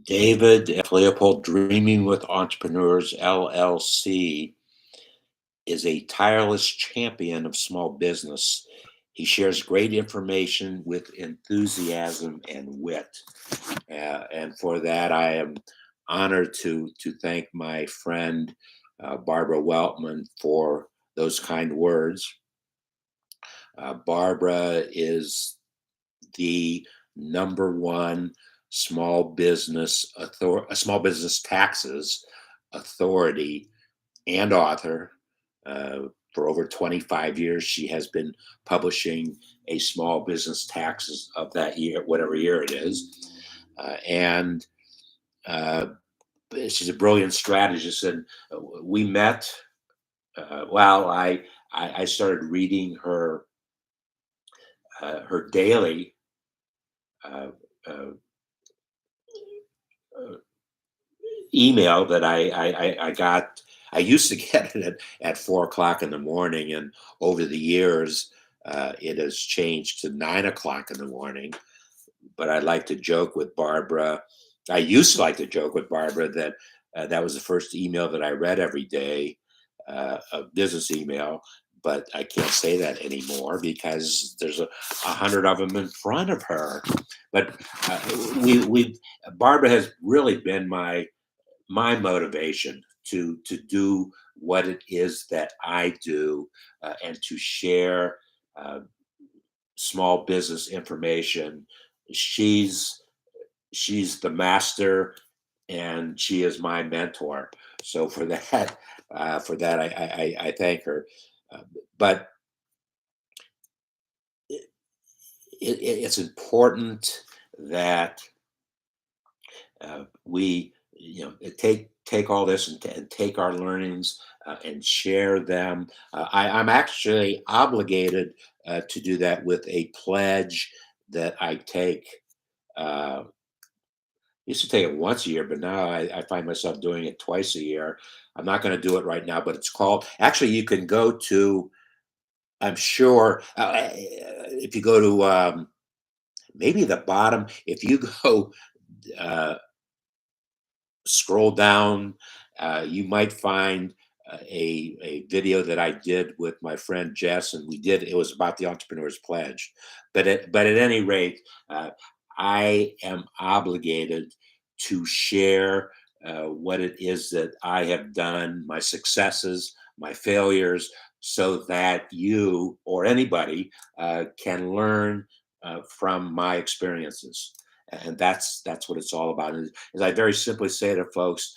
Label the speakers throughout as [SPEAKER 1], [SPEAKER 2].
[SPEAKER 1] David F. Leopold, Dreaming with Entrepreneurs LLC, is a tireless champion of small business. He shares great information with enthusiasm and wit. And for that, I am honored to thank my friend Barbara Weltman for those kind words. Barbara is the number one small business taxes authority and author. For over 25 years, she has been publishing a small business taxes of that year, whatever year it is. And uh, she's a brilliant strategist. And we met. I started reading her daily uh, uh, uh, email that I got. I used to get it at 4 o'clock in the morning, and over the years, it has changed to 9 o'clock in the morning. But I like to joke with Barbara. I used to like to joke with Barbara that that was the first email that I read every day, a business email. But I can't say that anymore because there's a hundred of them in front of her. But we Barbara has really been my motivation to do what it is that I do, and to share uh, small business information. She's she's the master, and she is my mentor. So for that, I thank her. Uh, but it, it's important that we take all this and take our learnings and share them. I'm actually obligated to do that with a pledge that I take. Used to take it once a year, but now I find myself doing it twice a year. I'm not going to do it right now, but it's called. Actually, you can go to. I'm sure if you go to maybe the bottom, if you go uh, scroll down, you might find a video that I did with my friend Jess, and it was about the Entrepreneur's Pledge. But at any rate, I am obligated to share what it is that I have done, my successes, my failures, so that you or anybody can learn from my experiences. And that's what it's all about. And as I very simply say to folks,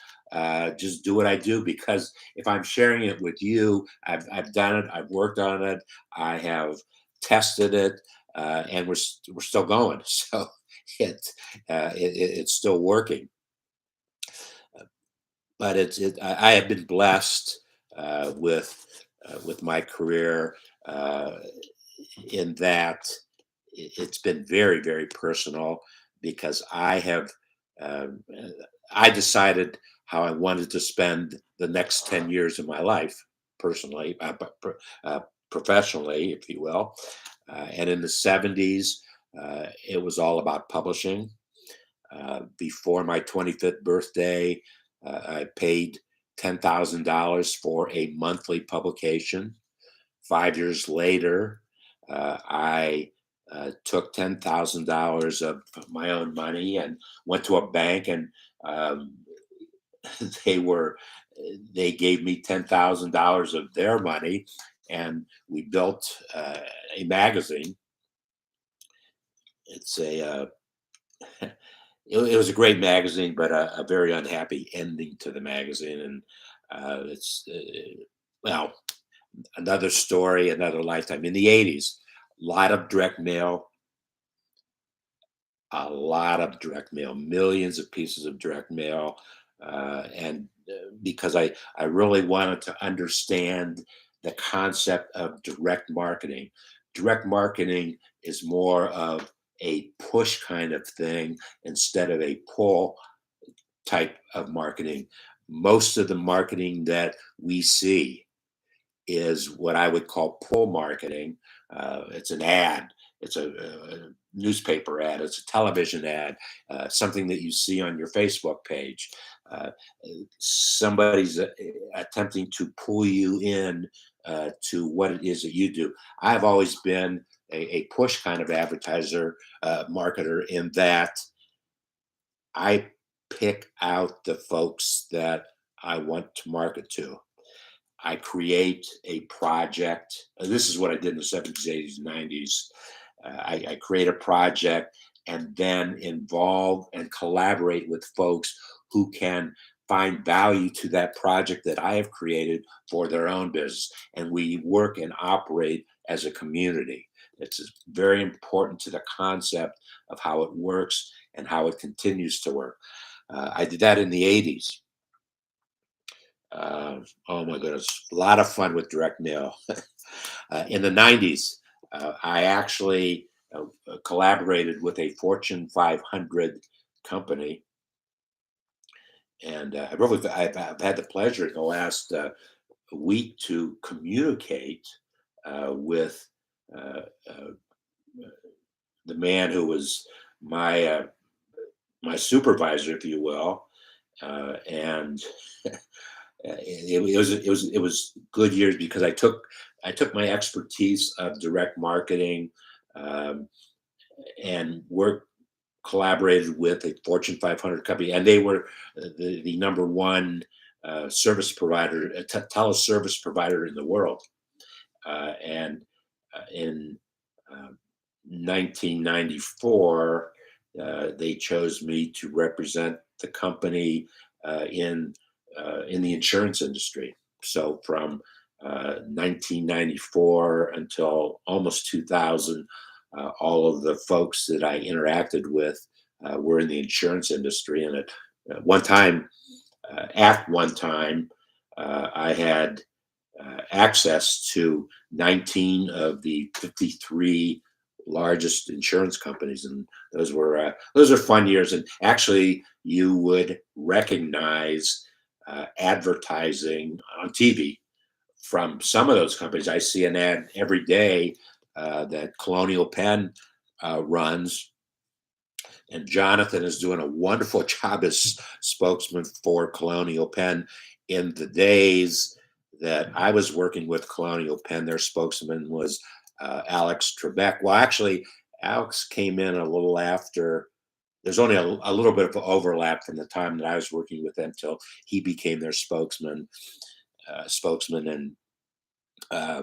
[SPEAKER 1] just do what I do, because if I'm sharing it with you, I've done it, I've worked on it, I have tested it, and we're still going. So it, it's still working. But I have been blessed with my career, uh, in that it's been very personal, because um, I decided how I wanted to spend the next 10 years of my life, personally, professionally, if you will. And in the 70s, it was all about publishing. Before my 25th birthday, I paid $10,000 for a monthly publication. 5 years later, I took $10,000 of my own money and went to a bank, and um, they were they gave me $10,000 of their money, and we built a magazine. It's a it was a great magazine, but a very unhappy ending to the magazine, and it's well, another story, another lifetime. In the 80s, a lot of direct mail, millions of pieces of direct mail, and because I really wanted to understand the concept of direct marketing. Direct marketing is more of a push kind of thing instead of a pull type of marketing. Most of the marketing that we see is what I would call pull marketing. It's an ad. it's a newspaper ad, it's a television ad, something that you see on your Facebook page. Uh, Somebody's attempting to pull you in to what it is that you do. I've always been a push kind of advertiser, marketer, in that I pick out the folks that I want to market to. I create a project. This is what I did in the 70s, 80s, 90s. I create a project and then involve and collaborate with folks who can find value to that project that I have created for their own business. And we work and operate as a community. It's very important to the concept of how it works and how it continues to work. I did that in the 80s. Uh, oh my goodness, a lot of fun with direct mail. In the 90s, I actually collaborated with a Fortune 500 company, and I've had the pleasure in the last week to communicate with uh, uh, the man who was my supervisor, if you will, and it was good years because I took my expertise of direct marketing, um, and worked collaborated with a Fortune 500 company, and they were the number one service provider, teleservice provider in the world. And in uh, 1994, they chose me to represent the company in the insurance industry. So from 1994 until almost 2000, all of the folks that I interacted with were in the insurance industry. And at one time, I had access to 19 of the 53 largest insurance companies, and those are fun years. And actually, you would recognize advertising on TV from some of those companies. I see an ad every day that Colonial Penn runs, and Jonathan is doing a wonderful job as spokesman for Colonial Penn. In the days that I was working with Colonial Penn, their spokesman was Alex Trebek. Well, actually, Alex came in a little after. There's only a little bit of overlap from the time that I was working with them till he became their spokesman, and uh,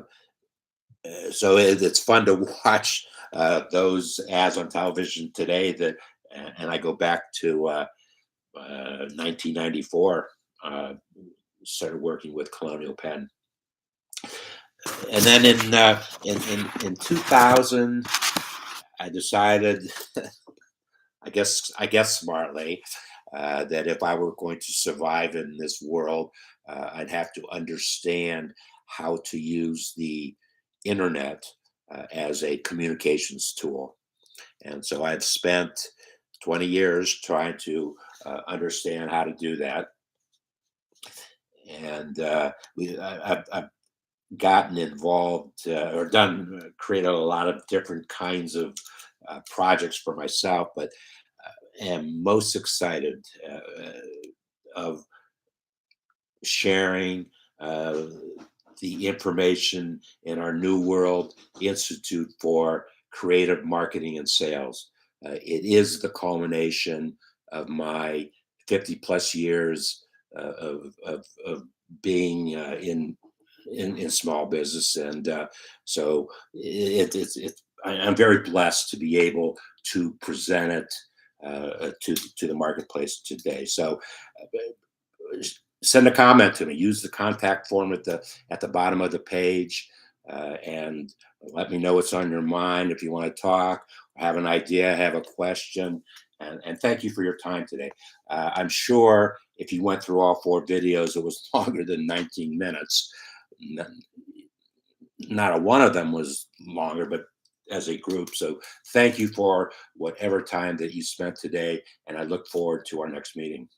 [SPEAKER 1] so it's fun to watch those ads on television today. And I go back to 1994. Started working with Colonial Penn, and then in 2000, I decided, I guess smartly, that if I were going to survive in this world, I'd have to understand how to use the internet as a communications tool. And so I've spent 20 years trying to understand how to do that. And I've gotten involved or created a lot of different kinds of projects for myself, but am most excited of sharing uh, the information in our New World Institute for Creative Marketing and Sales. It is the culmination of my 50 plus years of being in small business, and so I'm very blessed to be able to present it to the marketplace today. So send a comment to me. Use the contact form at the bottom of the page, and let me know what's on your mind. If you want to talk, have an idea, have a question, and thank you for your time today. I'm sure if you went through all four videos, it was longer than 19 minutes. Not a one of them was longer, but as a group. So thank you for whatever time that you spent today, and I look forward to our next meeting.